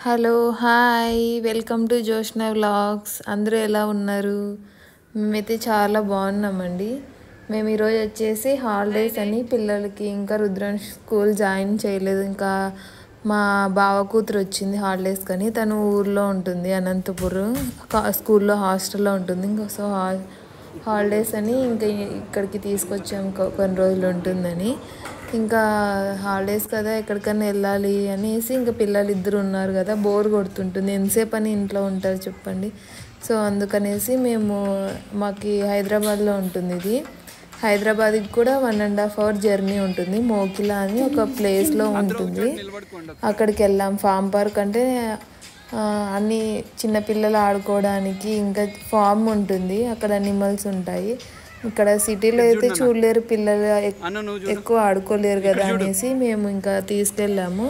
Hello hi welcome to Joshna vlogs. అందరూ ఎలా ఉన్నారు? మేమైతే చాలా బాగున్నామండి. మేము ఈరోజు వచ్చేసి హాలిడేస్ అని పిల్లలకి ఇంకా రుద్రాన్ స్కూల్ జాయిన్ చేయలేదు. ఇంకా మా బావ కూతురు వచ్చింది హాలిడేస్ కానీ. తను ఊర్లో ఉంటుంది, అనంతపురం స్కూల్లో హాస్టల్లో ఉంటుంది. ఇంకా సో హాలిడేస్ అని ఇంకా ఇక్కడికి తీసుకొచ్చాము, కొన్ని రోజులు ఉంటుందని. ఇంకా హాలిడేస్ కదా ఎక్కడికైనా వెళ్ళాలి అనేసి ఇంకా పిల్లలు ఇద్దరు ఉన్నారు కదా, బోర్ కొడుతుంటుంది, ఎంతసేపు అని ఇంట్లో ఉంటారు చెప్పండి. సో అందుకనేసి మాకు హైదరాబాద్లో ఉంటుంది ఇది. హైదరాబాద్కి కూడా 1.5 hour జర్నీ ఉంటుంది. మోకిలా అని ఒక ప్లేస్లో ఉంటుంది, అక్కడికి వెళ్ళాం. ఫామ్ పార్క్ అంటే అన్నీ చిన్నపిల్లలు ఆడుకోవడానికి, ఇంకా ఫామ్ ఉంటుంది, అక్కడ అనిమల్స్ ఉంటాయి. ఇక్కడ సిటీలో అయితే చూడలేరు పిల్లలు, ఎక్కువ ఆడుకోలేరు కదా అనేసి మేము ఇంకా తీసుకెళ్ళాము.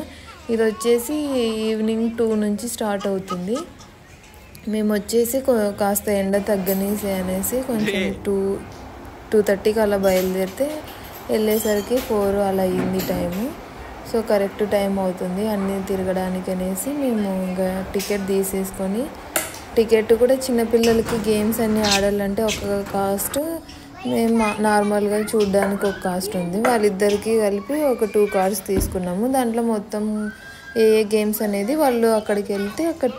ఇది వచ్చేసి ఈవినింగ్ 2 నుంచి స్టార్ట్ అవుతుంది. మేము వచ్చేసి కాస్త ఎండ తగ్గనేసి అనేసి కొంచెం 2:30కి అలా బయలుదేరితే వెళ్ళేసరికి 4 అలా అయ్యింది టైము. సో కరెక్ట్ టైం అవుతుంది అన్నీ తిరగడానికి అనేసి మేము ఇంకా టికెట్ తీసేసుకొని, టికెట్ కూడా చిన్నపిల్లలకి గేమ్స్ అన్నీ ఆడాలంటే ఒక కాస్ట్, మేము నార్మల్గా చూడడానికి ఒక కాస్ట్ ఉంది. వాళ్ళిద్దరికి కలిపి ఒక 2 కార్డ్స్ తీసుకున్నాము. దాంట్లో మొత్తం ఏ గేమ్స్ అనేది వాళ్ళు అక్కడికి వెళ్తే అక్కడ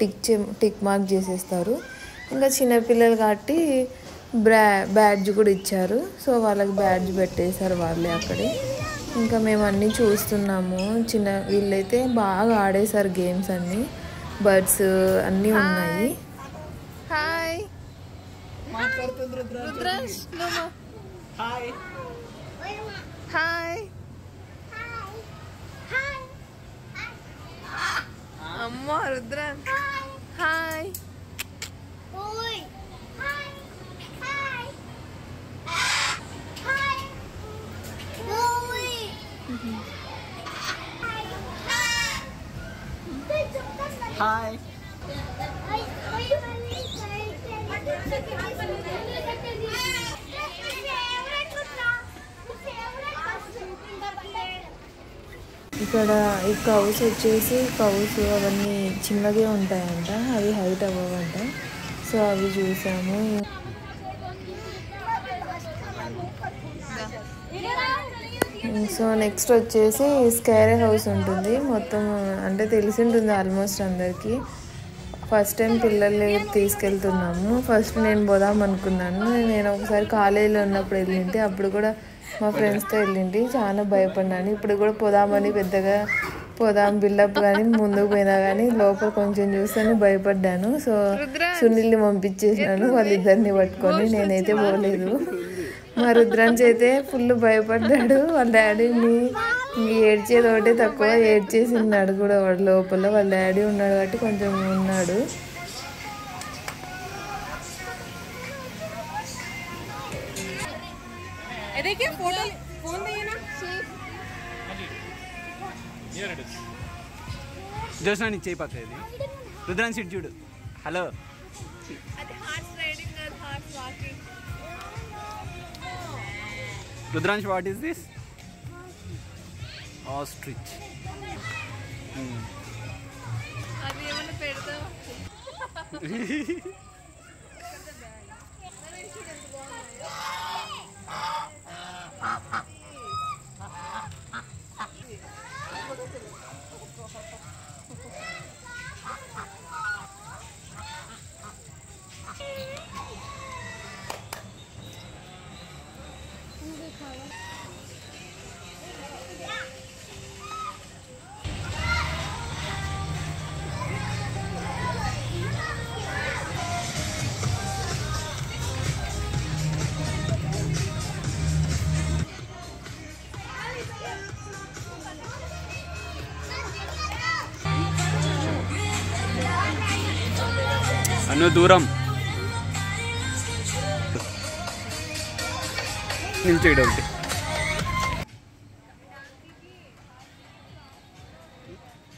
టిక్ మార్క్ చేసేస్తారు. ఇంకా చిన్నపిల్లలు కాబట్టి బ్యాడ్జ్ కూడా ఇచ్చారు. సో వాళ్ళకి బ్యాడ్జ్ పెట్టేశారు వాళ్ళే అక్కడే. ఇంకా మేము అన్నీ చూస్తున్నాము. వీళ్ళైతే బాగా ఆడేశారు గేమ్స్ అన్నీ, బర్డ్స్ అన్నీ ఉన్నాయి. హాయ్ రుద్రాష్, హాయ్ హాయ్ అమ్మ రుద్రాష్ హాయ్. హాయ్ ఇక్కడ ఈ కౌస్ వచ్చేసి అవన్నీ చిన్నగా ఉంటాయంట, అవి హైట్ అవ్వవంట. సో అవి చూసాము. సో నెక్స్ట్ వచ్చేసి స్కేర్ హౌస్ ఉంటుంది. మొత్తం అంటే తెలిసి ఉంటుంది ఆల్మోస్ట్ అందరికీ. ఫస్ట్ టైం పిల్లల్ని తీసుకెళ్తున్నాము. ఫస్ట్ నేను పోదాం అనుకున్నాను. నేను ఒకసారి కాలేజీలో ఉన్నప్పుడు వెళ్ళింటి, అప్పుడు కూడా మా ఫ్రెండ్స్తో వెళ్ళింటి, చాలా భయపడినాను. ఇప్పుడు కూడా పోదామని పెద్దగా బిల్డప్ కానీ ముందుకు పోయినా కానీ లోపల కొంచెం చూస్తేనే భయపడ్డాను. సో సునీల్ని పంపించేసినాను వాళ్ళిద్దరిని పట్టుకొని. నేనైతే పోలేదు. మా రుద్రాంశ్ అయితే ఫుల్ భయపడ్డాడు. వాళ్ళ డాడీని ఏడ్చేది ఒకటే తక్కువ, ఏడ్చేసినాడు కూడా వాడు లోపల. వాళ్ళ డాడీ ఉన్నాడు కాబట్టి కొంచెం ఉన్నాడు. జోష్నా నీకు చేయి పక్కది. రుద్రాన్ సీట్ చూడు. Hello Rudransh, what is this? Ostrich. Anu దూరం నిల్చేయడం ఒకటి.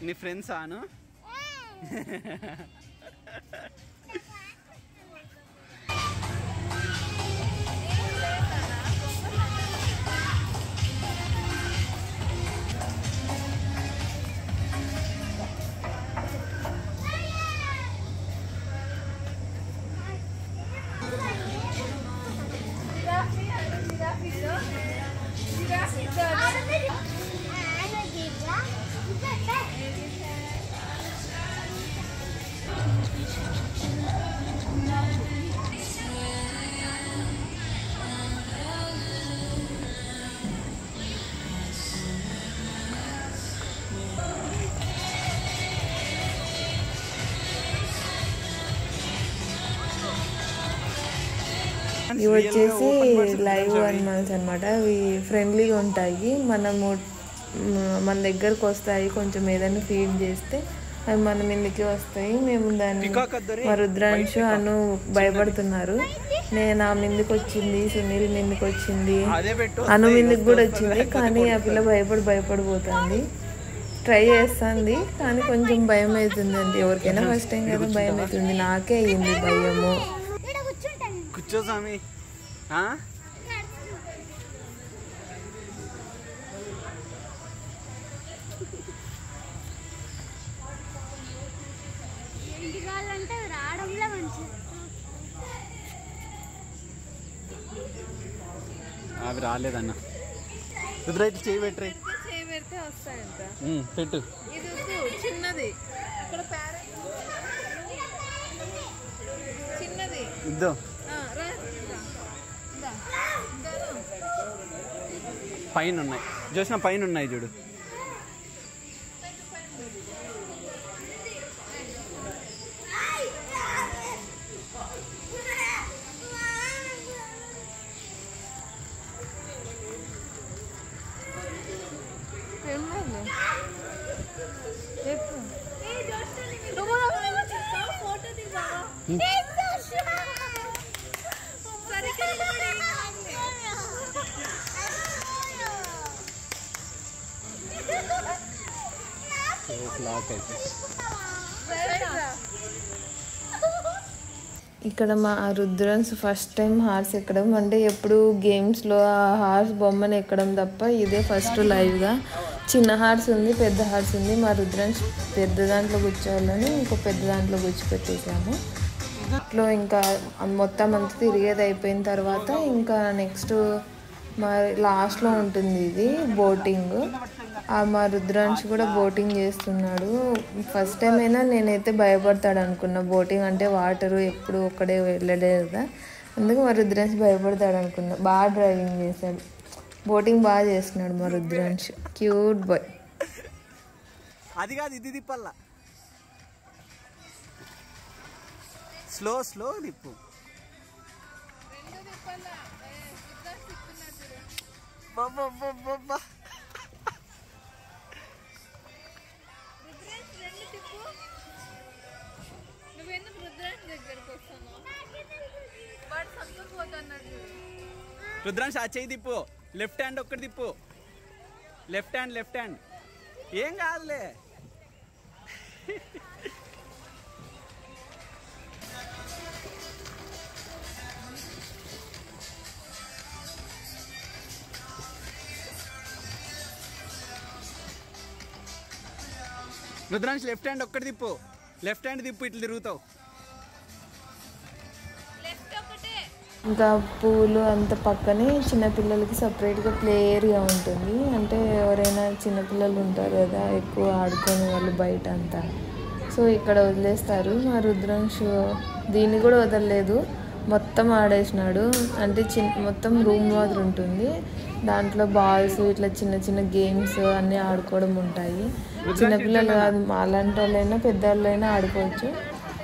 నీ ఫ్రెండ్స్ ఆను ఇవి వచ్చేసి లైవ్ అనిమల్స్ అనమాట. అవి ఫ్రెండ్లీగా ఉంటాయి. మన దగ్గరకు వస్తాయి. కొంచెం ఏదైనా ఫీడ్ చేస్తే అవి మన మీదకి వస్తాయి. మేము దాన్ని మా రుద్రాంశు అను భయపడుతున్నారు. నేను ఆ మీదకి వచ్చింది, సునీల్ మీదకి వచ్చింది, అను మీదకి కూడా వచ్చింది. కానీ ఆ పిల్ల భయపడిపోతుంది. ట్రై చేస్తుంది కానీ కొంచెం భయం అవుతుందండి. ఎవరికైనా ఫస్ట్ టైం కదా భయం అవుతుంది. నాకే అయ్యింది భయము. కూర్చో స్వామి. అవి రాలేదన్న. రుద్ర ఇట్లా చేయి పెట్టే వస్తాయంట. పెట్టు. ఇది చిన్నది చిన్నది ఇద్దో పైన ఉన్నాయి. చూసిన పైన ఉన్నాయి చూడు. ఇక్కడ మా రుద్రన్స్ ఫస్ట్ టైం హార్స్ ఎక్కడం. అంటే ఎప్పుడు గేమ్స్లో ఆ హార్స్ బొమ్మను ఎక్కడం తప్ప ఇదే ఫస్ట్ లైవ్గా. చిన్న హార్స్ ఉంది, పెద్ద హార్స్ ఉంది. మా రుద్రన్స్ పెద్ద దాంట్లో కూర్చోవాలని ఇంకో పెద్ద దాంట్లో కూర్చోపెట్టేసాము. ఇట్లో ఇంకా మొత్తం అంతా తిరిగేది అయిపోయిన తర్వాత ఇంకా నెక్స్ట్ మా లాస్ట్లో ఉంటుంది ఇది బోటింగ్. మా రుద్రాంశ్ కూడా బోటింగ్ చేస్తున్నాడు. ఫస్ట్ టైం అయినా నేనైతే భయపడతాడు అనుకున్నా. బోటింగ్ అంటే వాటరు ఎప్పుడు ఒక్కడే వెళ్ళలేదు కదా, అందుకు మా రుద్రాంశ్ భయపడతాడు అనుకున్నా. బాగా డ్రైవింగ్ చేశాడు, బోటింగ్ బాగా చేస్తున్నాడు మా రుద్రాంశ్. Cute boy. అది కాదు, ఇది తిప్పల్లా. స్లో స్లో తిప్పు. రుద్రాంశ్ ఆ చేయి తిప్పు. లెఫ్ట్ హ్యాండ్ ఒక్కటి తిప్పు. Left hand. ఏం కాదులే. రుద్రాంశ్ లెఫ్ట్ హ్యాండ్ ఒక్కటి తిప్పు. లెఫ్ట్ హ్యాండ్ తిప్పు, ఇట్లా తిరుగుతావు. ఇంకా పూలు అంత పక్కనే చిన్నపిల్లలకి సపరేట్గా ప్లే ఏరియా ఉంటుంది. అంటే ఎవరైనా చిన్నపిల్లలు ఉంటారు కదా ఎక్కువ ఆడుకునే వాళ్ళు బయట అంతా, సో ఇక్కడ వదిలేస్తారు. మా రుద్రాంశ్ దీన్ని కూడా వదలలేదు, మొత్తం ఆడేసినాడు. అంటే మొత్తం రూమ్ మాదిరి ఉంటుంది, దాంట్లో బాల్స్ ఇట్లా చిన్న చిన్న గేమ్స్ అన్నీ ఆడుకోవడం ఉంటాయి. చిన్నపిల్లలు కాదు, అలాంటి వాళ్ళైనా పెద్దవాళ్ళైనా ఆడుకోవచ్చు.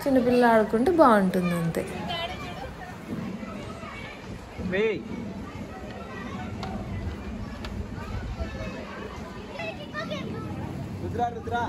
చిన్నపిల్లలు ఆడుకుంటే బాగుంటుంది అంతే. రుద్రా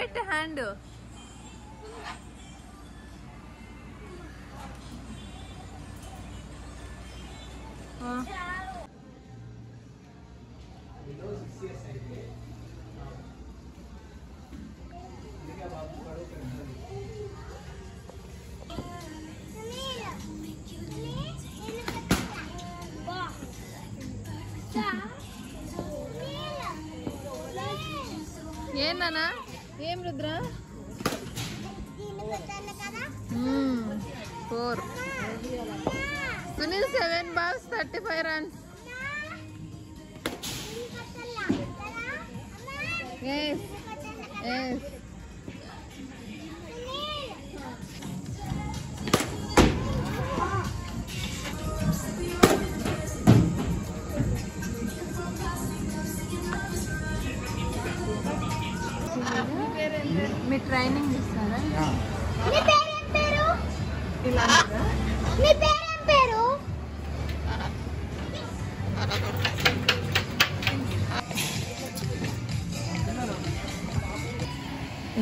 పెట్టు హ్యాండ్. ఏందన్నా? ఏం Rudra? 4. Sunil 7 balls 35 runs. Yes. Yes. మీ ట్రైనింగ్ ఇస్తారా? మీ పేరేం పేరు? మీ పేరేం పేరు?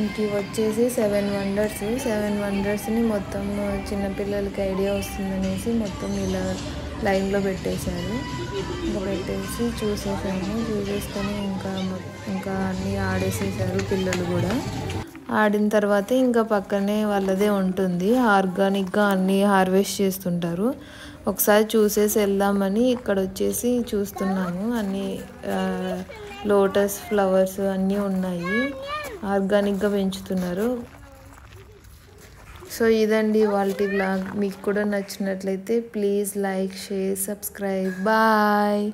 ఇంక వచ్చేసి 7 వండర్స్. 7 వండర్స్ని మొత్తం చిన్నపిల్లలకి ఐడియా వస్తుందనేసి మొత్తం ఇలా లైన్లో పెట్టేశారు. ఇంకా పెట్టేసి చూసేసుకొని ఇంకా అన్నీ ఆడేసేసారు పిల్లలు కూడా. ఆడిన తర్వాత ఇంకా పక్కనే వాళ్ళదే ఉంటుంది, ఆర్గానిక్గా అన్నీ హార్వెస్ట్ చేస్తుంటారు. ఒకసారి చూసేసి వెళ్దామని ఇక్కడ వచ్చేసి చూస్తున్నాము. అన్నీ లోటస్ ఫ్లవర్స్ అన్నీ ఉన్నాయి, ఆర్గానిక్గా పెంచుతున్నారు. సో ఇదండి వాళ్ళ వ్లాగ్. మీకు కూడా నచ్చినట్లయితే please like, share, subscribe. Bye.